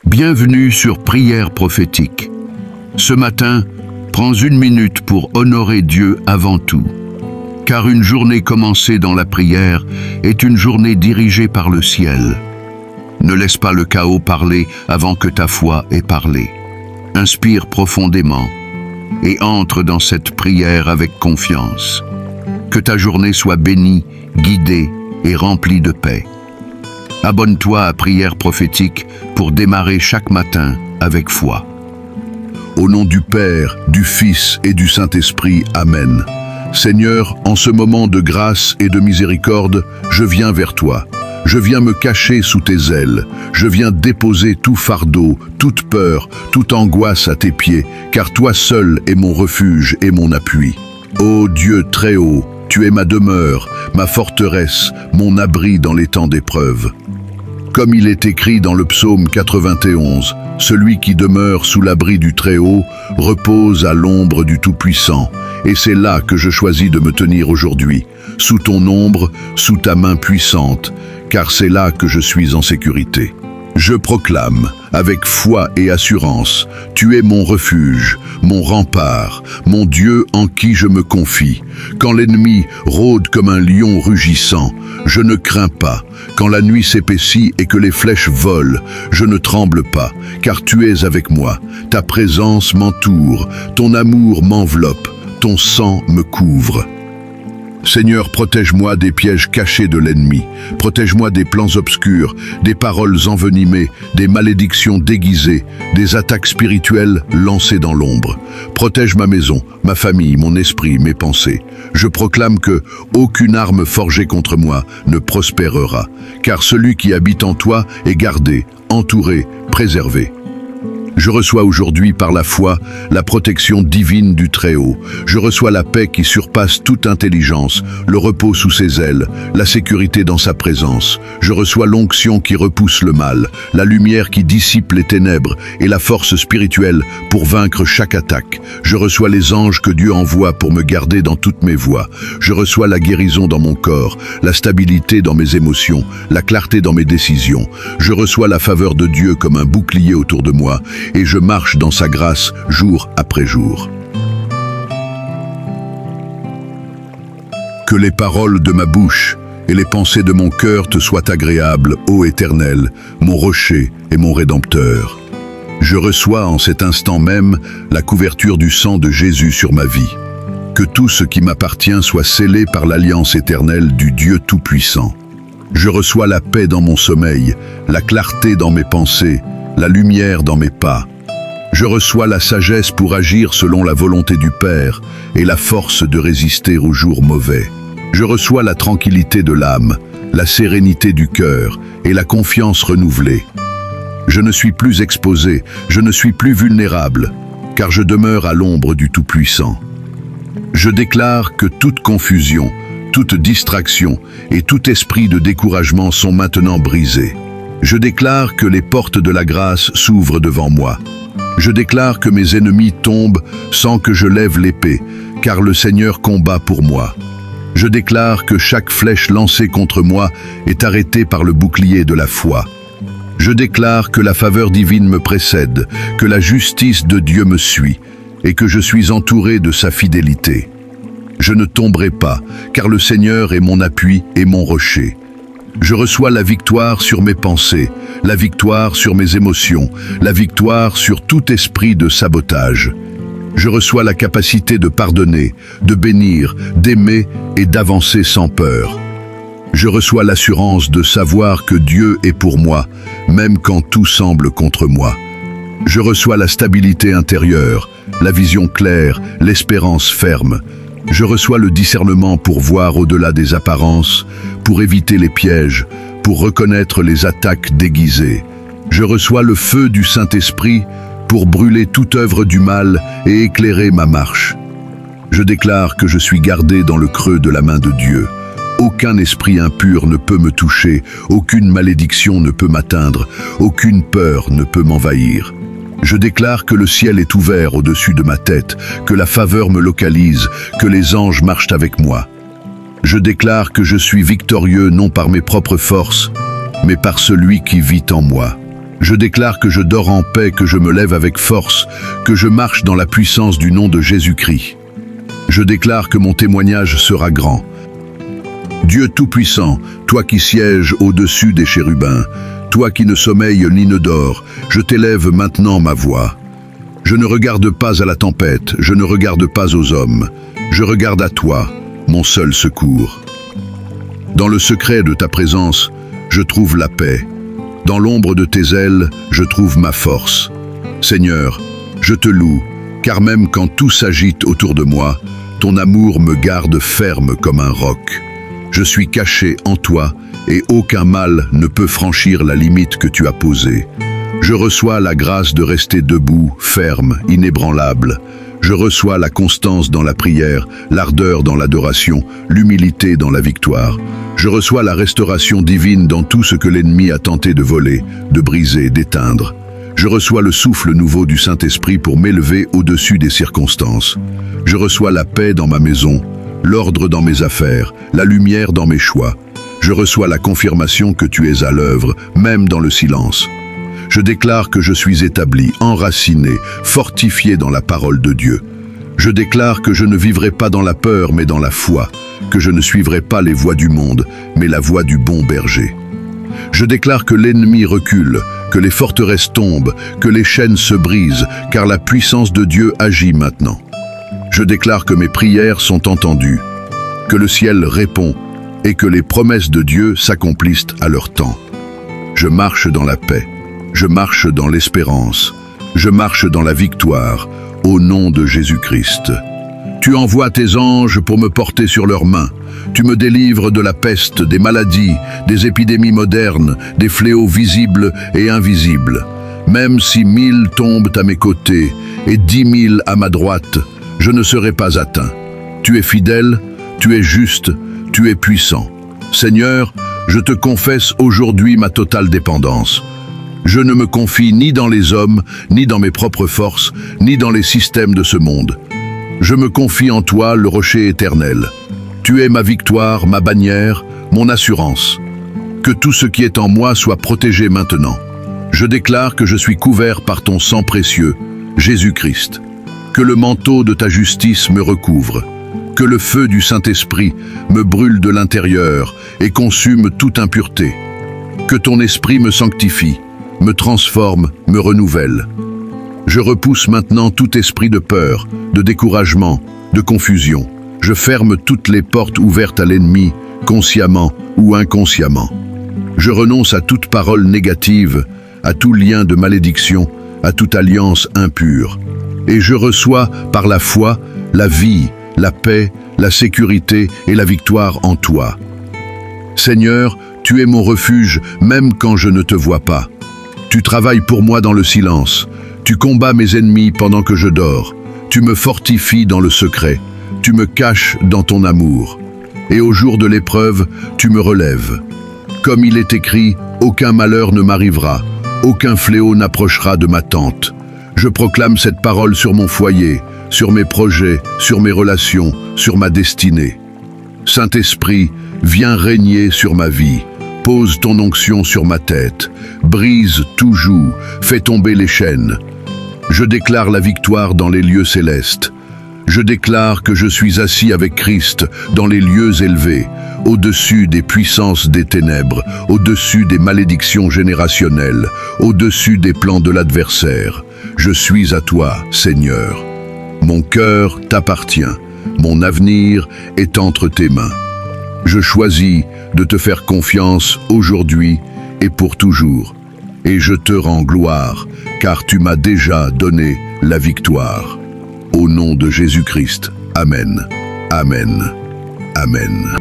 Bienvenue sur Prière prophétique. Ce matin, prends une minute pour honorer Dieu avant tout. Car une journée commencée dans la prière est une journée dirigée par le ciel. Ne laisse pas le chaos parler avant que ta foi ait parlé. Inspire profondément et entre dans cette prière avec confiance. Que ta journée soit bénie, guidée et remplie de paix. Abonne-toi à Prière prophétique pour démarrer chaque matin avec foi. Au nom du Père, du Fils et du Saint-Esprit, Amen. Seigneur, en ce moment de grâce et de miséricorde, je viens vers toi. Je viens me cacher sous tes ailes. Je viens déposer tout fardeau, toute peur, toute angoisse à tes pieds, car toi seul es mon refuge et mon appui. Ô Dieu très haut, tu es ma demeure, ma forteresse, mon abri dans les temps d'épreuve. Comme il est écrit dans le psaume 91, « Celui qui demeure sous l'abri du Très-Haut repose à l'ombre du Tout-Puissant. » Et c'est là que je choisis de me tenir aujourd'hui, sous ton ombre, sous ta main puissante, car c'est là que je suis en sécurité. Je proclame, avec foi et assurance, tu es mon refuge, mon rempart, mon Dieu en qui je me confie. Quand l'ennemi rôde comme un lion rugissant, je ne crains pas. Quand la nuit s'épaissit et que les flèches volent, je ne tremble pas, car tu es avec moi. Ta présence m'entoure, ton amour m'enveloppe, ton sang me couvre. Seigneur, protège-moi des pièges cachés de l'ennemi. Protège-moi des plans obscurs, des paroles envenimées, des malédictions déguisées, des attaques spirituelles lancées dans l'ombre. Protège ma maison, ma famille, mon esprit, mes pensées. Je proclame que aucune arme forgée contre moi ne prospérera, car celui qui habite en toi est gardé, entouré, préservé. Je reçois aujourd'hui par la foi la protection divine du Très-Haut. Je reçois la paix qui surpasse toute intelligence, le repos sous ses ailes, la sécurité dans sa présence. Je reçois l'onction qui repousse le mal, la lumière qui dissipe les ténèbres et la force spirituelle pour vaincre chaque attaque. Je reçois les anges que Dieu envoie pour me garder dans toutes mes voies. Je reçois la guérison dans mon corps, la stabilité dans mes émotions, la clarté dans mes décisions. Je reçois la faveur de Dieu comme un bouclier autour de moi, et je marche dans sa grâce jour après jour. Que les paroles de ma bouche et les pensées de mon cœur te soient agréables, ô Éternel, mon rocher et mon Rédempteur. Je reçois en cet instant même la couverture du sang de Jésus sur ma vie. Que tout ce qui m'appartient soit scellé par l'alliance éternelle du Dieu Tout-Puissant. Je reçois la paix dans mon sommeil, la clarté dans mes pensées, la lumière dans mes pas. Je reçois la sagesse pour agir selon la volonté du Père et la force de résister aux jours mauvais. Je reçois la tranquillité de l'âme, la sérénité du cœur et la confiance renouvelée. Je ne suis plus exposé, je ne suis plus vulnérable, car je demeure à l'ombre du Tout-Puissant. Je déclare que toute confusion, toute distraction et tout esprit de découragement sont maintenant brisés. Je déclare que les portes de la grâce s'ouvrent devant moi. Je déclare que mes ennemis tombent sans que je lève l'épée, car le Seigneur combat pour moi. Je déclare que chaque flèche lancée contre moi est arrêtée par le bouclier de la foi. Je déclare que la faveur divine me précède, que la justice de Dieu me suit, et que je suis entouré de sa fidélité. Je ne tomberai pas, car le Seigneur est mon appui et mon rocher. Je reçois la victoire sur mes pensées, la victoire sur mes émotions, la victoire sur tout esprit de sabotage. Je reçois la capacité de pardonner, de bénir, d'aimer et d'avancer sans peur. Je reçois l'assurance de savoir que Dieu est pour moi, même quand tout semble contre moi. Je reçois la stabilité intérieure, la vision claire, l'espérance ferme. Je reçois le discernement pour voir au-delà des apparences, pour éviter les pièges, pour reconnaître les attaques déguisées. Je reçois le feu du Saint-Esprit pour brûler toute œuvre du mal et éclairer ma marche. Je déclare que je suis gardé dans le creux de la main de Dieu. Aucun esprit impur ne peut me toucher, aucune malédiction ne peut m'atteindre, aucune peur ne peut m'envahir. Je déclare que le ciel est ouvert au-dessus de ma tête, que la faveur me localise, que les anges marchent avec moi. Je déclare que je suis victorieux non par mes propres forces, mais par celui qui vit en moi. Je déclare que je dors en paix, que je me lève avec force, que je marche dans la puissance du nom de Jésus-Christ. Je déclare que mon témoignage sera grand. Dieu Tout-Puissant, toi qui sièges au-dessus des chérubins, toi qui ne sommeilles ni ne dors, je t'élève maintenant ma voix. Je ne regarde pas à la tempête, je ne regarde pas aux hommes, je regarde à toi, mon seul secours. Dans le secret de ta présence, je trouve la paix. Dans l'ombre de tes ailes, je trouve ma force. Seigneur, je te loue, car même quand tout s'agite autour de moi, ton amour me garde ferme comme un roc. Je suis caché en toi, et aucun mal ne peut franchir la limite que tu as posée. Je reçois la grâce de rester debout, ferme, inébranlable. Je reçois la constance dans la prière, l'ardeur dans l'adoration, l'humilité dans la victoire. Je reçois la restauration divine dans tout ce que l'ennemi a tenté de voler, de briser, d'éteindre. Je reçois le souffle nouveau du Saint-Esprit pour m'élever au-dessus des circonstances. Je reçois la paix dans ma maison, l'ordre dans mes affaires, la lumière dans mes choix. Je reçois la confirmation que tu es à l'œuvre, même dans le silence. Je déclare que je suis établi, enraciné, fortifié dans la parole de Dieu. Je déclare que je ne vivrai pas dans la peur, mais dans la foi, que je ne suivrai pas les voies du monde, mais la voie du bon berger. Je déclare que l'ennemi recule, que les forteresses tombent, que les chaînes se brisent, car la puissance de Dieu agit maintenant. Je déclare que mes prières sont entendues, que le ciel répond et que les promesses de Dieu s'accomplissent à leur temps. Je marche dans la paix, je marche dans l'espérance, je marche dans la victoire, au nom de Jésus-Christ. Tu envoies tes anges pour me porter sur leurs mains. Tu me délivres de la peste, des maladies, des épidémies modernes, des fléaux visibles et invisibles. Même si 1000 tombent à mes côtés et 10 000 à ma droite, je ne serai pas atteint. Tu es fidèle, tu es juste, tu es puissant. Seigneur, je te confesse aujourd'hui ma totale dépendance. Je ne me confie ni dans les hommes, ni dans mes propres forces, ni dans les systèmes de ce monde. Je me confie en toi, le rocher éternel. Tu es ma victoire, ma bannière, mon assurance. Que tout ce qui est en moi soit protégé maintenant. Je déclare que je suis couvert par ton sang précieux, Jésus-Christ. Que le manteau de ta justice me recouvre. Que le feu du Saint-Esprit me brûle de l'intérieur et consume toute impureté. Que ton esprit me sanctifie, me transforme, me renouvelle. Je repousse maintenant tout esprit de peur, de découragement, de confusion. Je ferme toutes les portes ouvertes à l'ennemi, consciemment ou inconsciemment. Je renonce à toute parole négative, à tout lien de malédiction, à toute alliance impure. Et je reçois, par la foi, la vie, la paix, la sécurité et la victoire en toi. Seigneur, tu es mon refuge, même quand je ne te vois pas. Tu travailles pour moi dans le silence. Tu combats mes ennemis pendant que je dors. Tu me fortifies dans le secret. Tu me caches dans ton amour. Et au jour de l'épreuve, tu me relèves. Comme il est écrit, aucun malheur ne m'arrivera, aucun fléau n'approchera de ma tente. Je proclame cette parole sur mon foyer, sur mes projets, sur mes relations, sur ma destinée. Saint-Esprit, viens régner sur ma vie. Pose ton onction sur ma tête. Brise tout joug, fais tomber les chaînes. Je déclare la victoire dans les lieux célestes. Je déclare que je suis assis avec Christ dans les lieux élevés, au-dessus des puissances des ténèbres, au-dessus des malédictions générationnelles, au-dessus des plans de l'adversaire. Je suis à toi, Seigneur. Mon cœur t'appartient, mon avenir est entre tes mains. Je choisis de te faire confiance aujourd'hui et pour toujours. Et je te rends gloire, car tu m'as déjà donné la victoire. Au nom de Jésus-Christ. Amen. Amen. Amen.